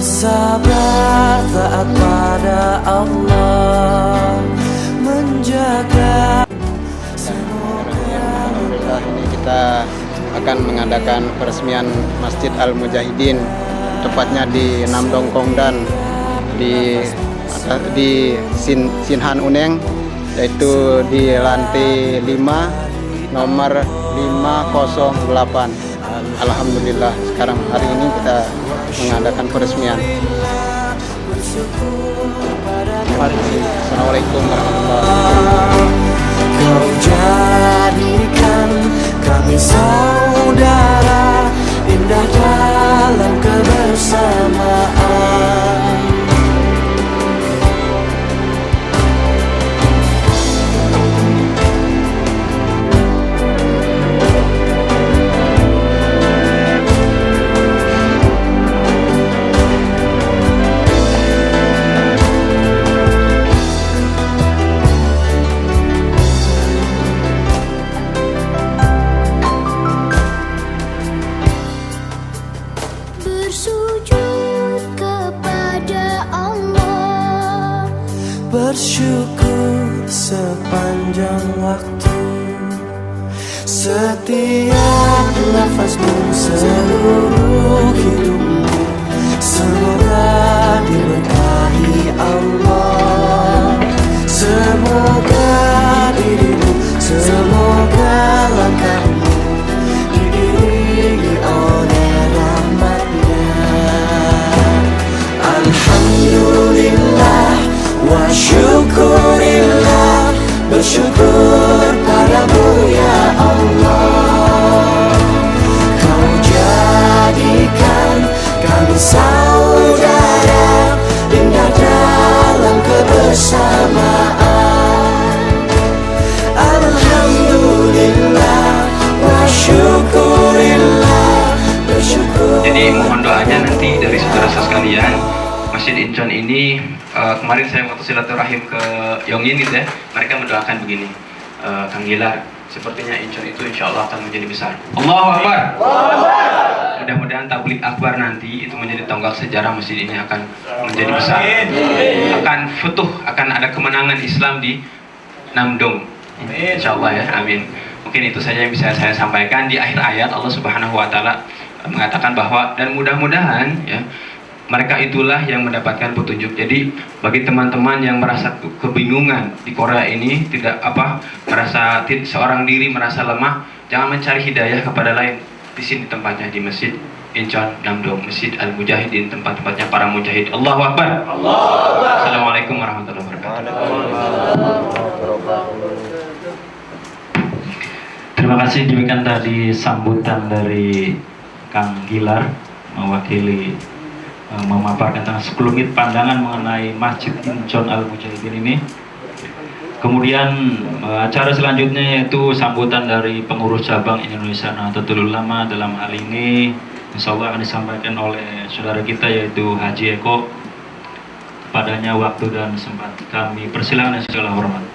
bersabar taat pada Allah, menjaga. Alhamdulillah, ini kita akan mengadakan peresmian Masjid Al-Mujahidin, tepatnya di Namdong Kongdan, di Sinhan Uneng, yaitu di lantai 5 nomor 508. Alhamdulillah, sekarang hari ini kita mengadakan peresmian. Assalamualaikum warahmatullahi wabarakatuh. Kau jadikan kami saudara, indah dalam kebersamaan. Bersujud kepada Allah, Bersyukur sepanjang waktu, setiap nafasmu, seluruh hidupmu, semoga diberkahi Allah. Semoga dirimu, semoga langkahmu diiringi oleh rahmatnya. Alhamdulillah wa syukurillah, bersyukur padamu ya Allah. Kau jadikan kami saudara, indah dalam kebersamaan. Alhamdulillah wa syukurillah, bersyukur. Jadi mohon doanya nanti dari saudara-saudara sekalian, Masjid Incheon ini kemarin saya waktu silaturahim ke Yongin gitu ya, mereka mendoakan begini, Kang Gilar, sepertinya Incheon itu insya Allah akan menjadi besar. Allahu Akbar. Mudah-mudahan tablik akbar nanti itu menjadi tonggak sejarah masjid ini akan menjadi besar, akan futuh, akan ada kemenangan Islam di Namdong, insya Allah ya, amin. Mungkin itu saja yang bisa saya sampaikan. Di akhir ayat Allah Subhanahu Wa Taala mengatakan bahwa dan mudah-mudahan ya mereka itulah yang mendapatkan petunjuk. Jadi bagi teman-teman yang merasa kebingungan di Korea ini, tidak merasa seorang diri merasa lemah, jangan mencari hidayah kepada lain. Di sini tempatnya di Masjid Incheon Namdong, Masjid Al-Mujahidin, tempat-tempatnya para mujahid. Allahu Akbar. Assalamualaikum warahmatullahi wabarakatuh. Terima kasih. Demikian tadi sambutan dari Kang Gilar mewakili memaparkan tentang sekelumit pandangan mengenai Masjid Incheon Al-Mujahidin ini. Kemudian acara selanjutnya yaitu sambutan dari pengurus cabang Indonesia Nahdlatul Ulama. Dalam hal ini insya Allah akan disampaikan oleh saudara kita yaitu Haji Eko. Kepadanya waktu dan sempat kami persilakan dengan segala hormat.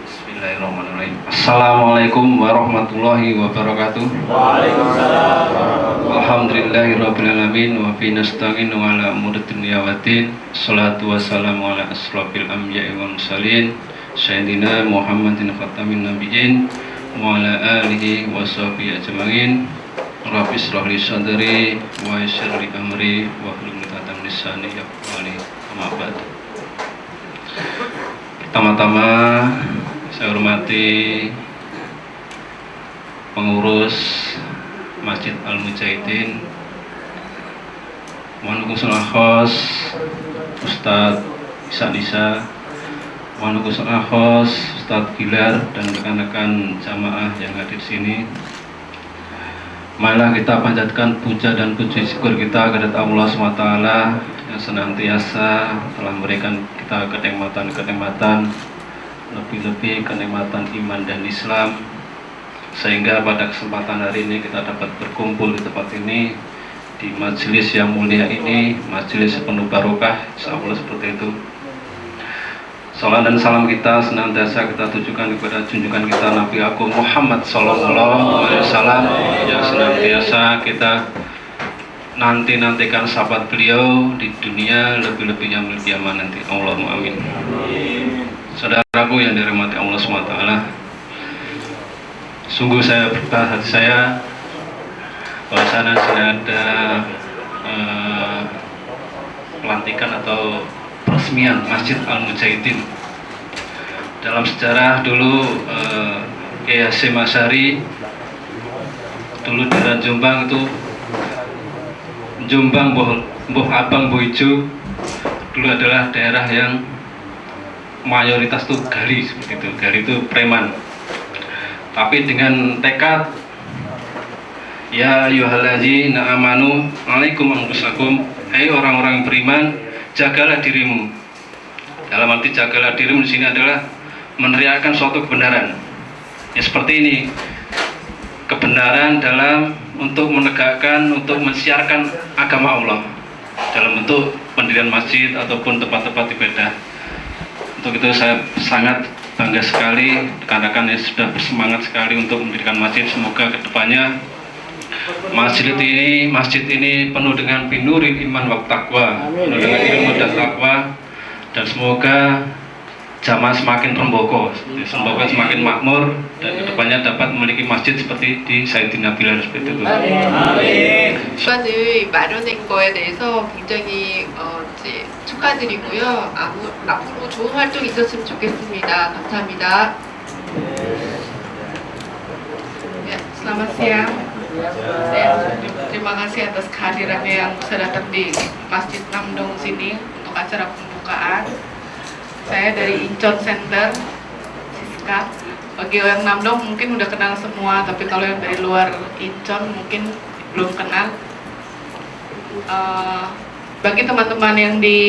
Bismillahirrahmanirrahim. Assalamualaikum warahmatullahi wabarakatuh. Waalaikumsalam. Alhamdulillahirabbil alamin wa fi nasta'in wa ala umuri dunya waddin. Shalatu wassalamu ala asrofil anbiya'i wal mursalin sayyidina Muhammadin khatamin nabiyyin wa ala alihi wa sahbihi ajmain. Rabbi shrah li sadri wa yassir li amri wa hlul 'uqdatam min lisani yafqahu amma ba'd. Pertama-tama saya hormati pengurus Masjid Al-Mujahidin, mohon khusus akhos Ustadz Isa, mohon khusus akhos Ustadz Gilar dan rekan-rekan jamaah yang hadir di sini. Marilah kita panjatkan puja dan puji syukur kita kepada Allah SWT yang senantiasa telah memberikan kita kenikmatan, lebih-lebih kenikmatan iman dan Islam, sehingga pada kesempatan hari ini kita dapat berkumpul di tempat ini, di majelis yang mulia ini, majelis penuh barokah, insya Allah seperti itu. Salam dan salam kita senantiasa kita tujukan kepada junjungan kita Nabi Agung Muhammad Sallallahu Alaihi Wasallam yang senantiasa kita nantikan sahabat beliau di dunia, lebih-lebihnya milik kiamat nanti. Allahumma amin. Saudaraku yang dirahmati Allah SWT, sungguh saya berkata hati saya bahwasanya sudah ada pelantikan atau peresmian Masjid Al-Mujahidin. Dalam sejarah dulu Kiai Hasyim Asy'ari dulu daerah Jombang itu, Jombang, Mboh Abang, Mboh Ijo dulu adalah daerah yang mayoritas tuh gali, seperti itu. Gali itu preman. Tapi dengan tekad, ya ayyuhallazina amanu alaikum anfusakum, hai orang-orang yang beriman, jagalah dirimu. Dalam arti jagalah dirimu di sini adalah meneriakkan suatu kebenaran. Ya seperti ini, kebenaran dalam untuk menegakkan, untuk mensiarkan agama Allah dalam bentuk pendirian masjid ataupun tempat-tempat ibadah. Untuk itu saya sangat bangga sekali rekan-rekan yang sudah bersemangat sekali untuk mendirikan masjid. Semoga kedepannya masjid ini penuh dengan binuril iman wa taqwa, penuh dengan ilmu dan takwa, dan semoga jamaah semakin remboko, semoga semakin makmur, dan kedepannya dapat memiliki masjid seperti di Sayyidina Bilal seperti itu. 까지 마련된 거에 대해서 굉장히 이제 축하드리고요. 앞으로 좋은 활동 있었으면 좋겠습니다. 감사합니다. Ya, selamat siang. Terima kasih atas kehadirannya yang bisa datang di Masjid Namdong sini untuk acara pembukaan. Saya dari Incon Center, Siska. Bagi yang Namdong mungkin udah kenal semua, tapi kalau yang dari luar Incon mungkin belum kenal. Bagi teman-teman yang di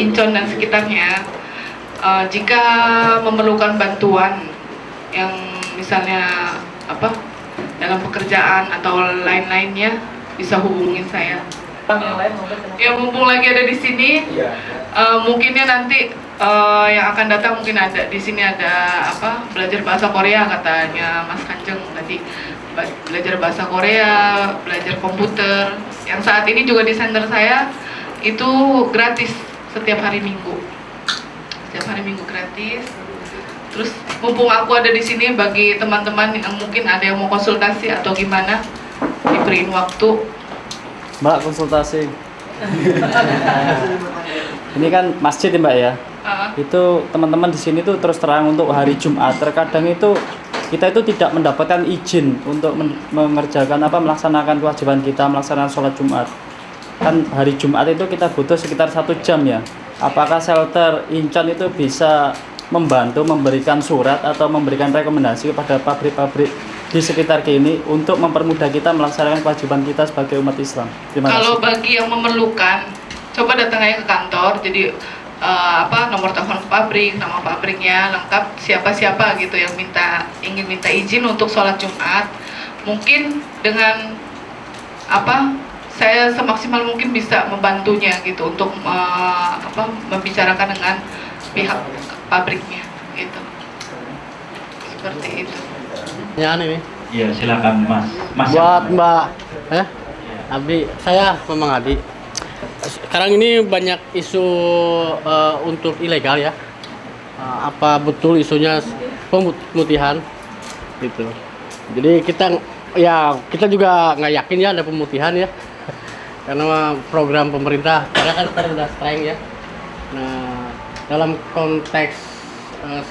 Incon dan sekitarnya, jika memerlukan bantuan yang misalnya dalam pekerjaan atau lain-lainnya, bisa hubungin saya. Ya mumpung lagi ada di sini, mungkinnya nanti yang akan datang mungkin ada di sini ada belajar bahasa Korea katanya Mas Kanjeng tadi, belajar bahasa Korea, belajar komputer. Yang saat ini juga di center saya itu gratis setiap hari Minggu. Setiap hari Minggu gratis. Terus mumpung aku ada di sini, bagi teman-teman yang mungkin ada yang mau konsultasi atau gimana, diberiin waktu. Mbak, konsultasi. Ini kan masjid ya Mbak ya. Itu teman-teman di sini tuh terus terang untuk hari Jumat terkadang itu kita itu tidak mendapatkan izin untuk mengerjakan melaksanakan kewajiban kita melaksanakan sholat Jumat. Kan hari Jumat itu kita butuh sekitar 1 jam ya. Apakah shelter Incon itu bisa membantu memberikan surat atau memberikan rekomendasi kepada pabrik-pabrik di sekitar ini untuk mempermudah kita melaksanakan kewajiban kita sebagai umat Islam? Terima kasih. Kalau bagi yang memerlukan, coba datang aja ke kantor. Jadi nomor telepon pabrik, nama pabriknya lengkap, siapa-siapa gitu yang ingin minta izin untuk sholat Jumat. Mungkin dengan saya semaksimal mungkin bisa membantunya gitu untuk membicarakan dengan pihak pabriknya gitu. Seperti itu. Ya ini. Iya, silakan Mas. Buat Mbak Abi, saya memang Adi. Sekarang ini banyak isu untuk ilegal ya. Apa betul isunya pemutihan gitu. Jadi kita juga nggak yakin ya ada pemutihan ya. Karena program pemerintah karena kan sekarang udah strike ya. Nah, dalam konteks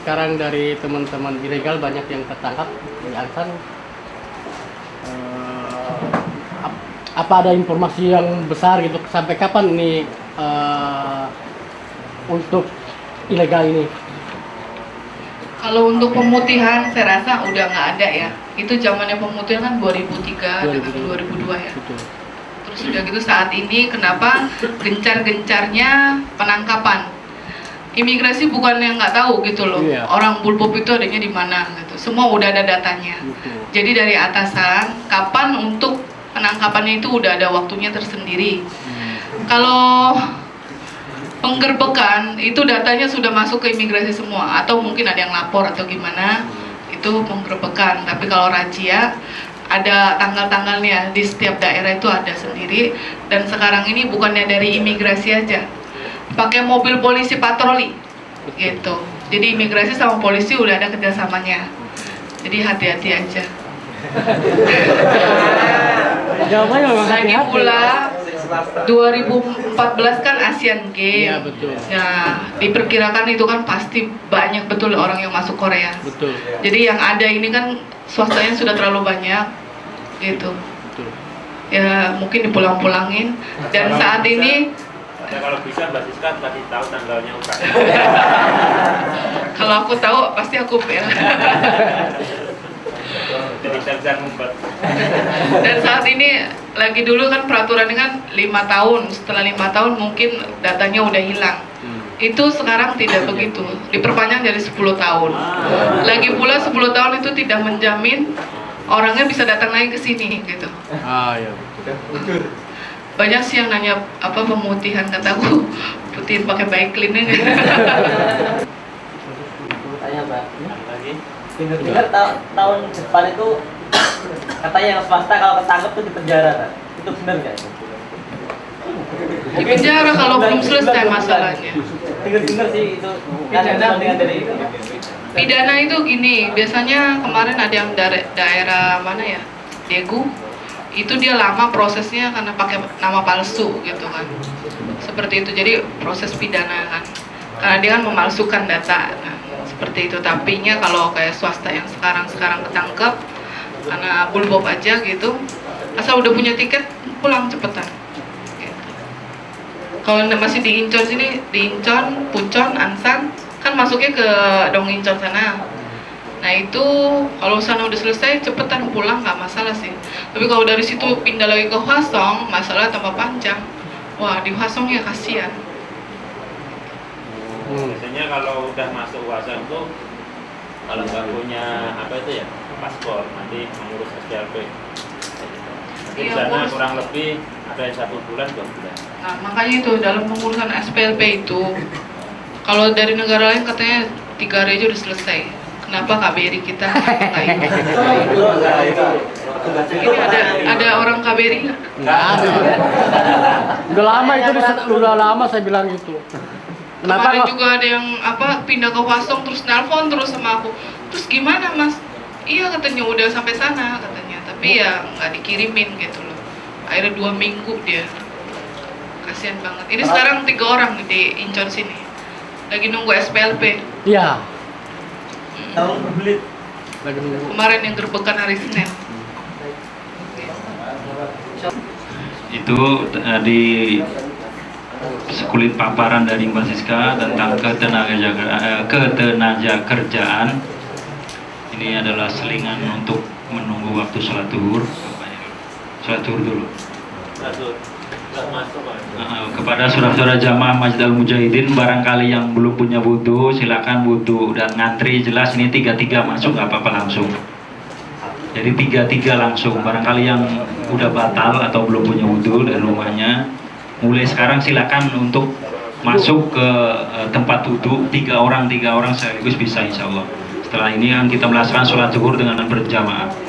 sekarang dari teman-teman ilegal banyak yang tertangkap di Ansan. Apa ada informasi yang besar gitu sampai kapan ini untuk ilegal ini? Kalau untuk pemutihan saya rasa udah nggak ada ya. Itu zamannya pemutihan kan 2003 dengan 2002 ya. Betul. Terus udah gitu saat ini kenapa gencar-gencarnya penangkapan? Imigrasi bukan yang nggak tahu gitu loh. Iya. Orang bulpop itu adanya di mana gitu. Semua udah ada datanya. Betul. Jadi dari atasan kapan untuk penangkapannya itu udah ada waktunya tersendiri. Kalau penggerbekan itu datanya sudah masuk ke imigrasi semua, atau mungkin ada yang lapor atau gimana, itu penggerbekan. Tapi kalau razia ada tanggal-tanggalnya di setiap daerah itu ada sendiri. Dan sekarang ini bukannya dari imigrasi aja, pakai mobil polisi patroli gitu. Jadi imigrasi sama polisi udah ada kerjasamanya. Jadi hati-hati aja. Jawabannya memang Lagi hati-hati. pula 2014 kan Asian Games. Iya, betul. Nah, diperkirakan itu kan pasti banyak betul orang yang masuk Korea. Betul. Jadi yang ada ini kan swastanya sudah terlalu banyak gitu. Betul. Ya mungkin dipulang-pulangin. Dan saat ini Ya kalau bisa Mbak Siska kasih tahu tanggalnya UKM. kalau aku tahu pasti aku bel. Jadi bisa ngumpet. Dan saat ini lagi dulu kan peraturannya kan 5 tahun. Setelah 5 tahun mungkin datanya udah hilang. Itu sekarang tidak begitu. Diperpanjang jadi 10 tahun. Lagi pula 10 tahun itu tidak menjamin orangnya bisa datang lagi ke sini gitu. Ah, ya betul. Banyak sih yang nanya apa pemutihan, kataku putihin pakai Baiklin aja. Tanya Mbak, Lagi. dengar tahun depan itu katanya yang swasta kalau ketangkep tuh di penjara, Mbak. Itu benar nggak? Di penjara kalau belum selesai masalahnya. Dengar sih itu. Kan dengan dari itu. Pidana itu gini, biasanya kemarin ada yang dari daerah mana ya, Daegu, itu dia lama prosesnya karena pakai nama palsu gitu kan, seperti itu. Jadi proses pidana kan, karena dia kan memalsukan data, nah, seperti itu. Tapinya kalau kayak swasta yang sekarang ketangkep karena bulbop aja gitu, asal udah punya tiket pulang cepetan. Gitu. Kalau masih di Incheon sini, di Incheon, Pucheon, Ansan kan masuknya ke Dongincheon sana. Nah itu kalau sana udah selesai cepetan pulang nggak masalah sih. Tapi kalau dari situ pindah lagi ke Hwasong, masalah tambah panjang. Wah di Hwasong ya kasihan. Biasanya kalau udah masuk UASA itu kalau nggak punya apa itu ya paspor, nanti mengurus SPLP. Nanti di Iya, sana ngurus. kurang lebih ada yang 1 bulan 2 bulan. Nah makanya itu dalam pengurusan SPLP itu, kalau dari negara lain katanya 3 hari aja udah selesai. Kenapa KBRI kita nggak ini? Ini ada orang KBRI nggak? Nggak ada. Udah lama itu, udah lama saya bilang gitu. Kenapa Kemarin nggak? juga ada yang apa pindah ke Hwasong terus nelpon terus sama aku. Terus gimana Mas? Iya katanya udah sampai sana katanya, tapi ya nggak dikirimin gitu loh. Akhirnya 2 minggu dia. Kasihan banget. Ini sekarang 3 orang di Incheon sini. Lagi nunggu SPLP. Iya. Tahun berbelit. Lagi nunggu. Kemarin yang gerbekan hari Senin. Itu di sekulit paparan dari Mbak Siska tentang ketenaga kerjaan. Ini adalah selingan untuk menunggu waktu sholat zuhur. Sholat zuhur dulu. Kepada saudara-saudara jamaah Masjid Al Mujahidin, barangkali yang belum punya wudu silakan wudu dan ngantri. Jelas ini 3-3 masuk nggak apa-apa langsung. Jadi 3-3 langsung. Barangkali yang udah batal atau belum punya wudu dari rumahnya, mulai sekarang silakan untuk masuk ke tempat wudu. 3 orang sekaligus bisa insya Allah. Setelah ini kan kita melaksanakan sholat zuhur dengan berjamaah.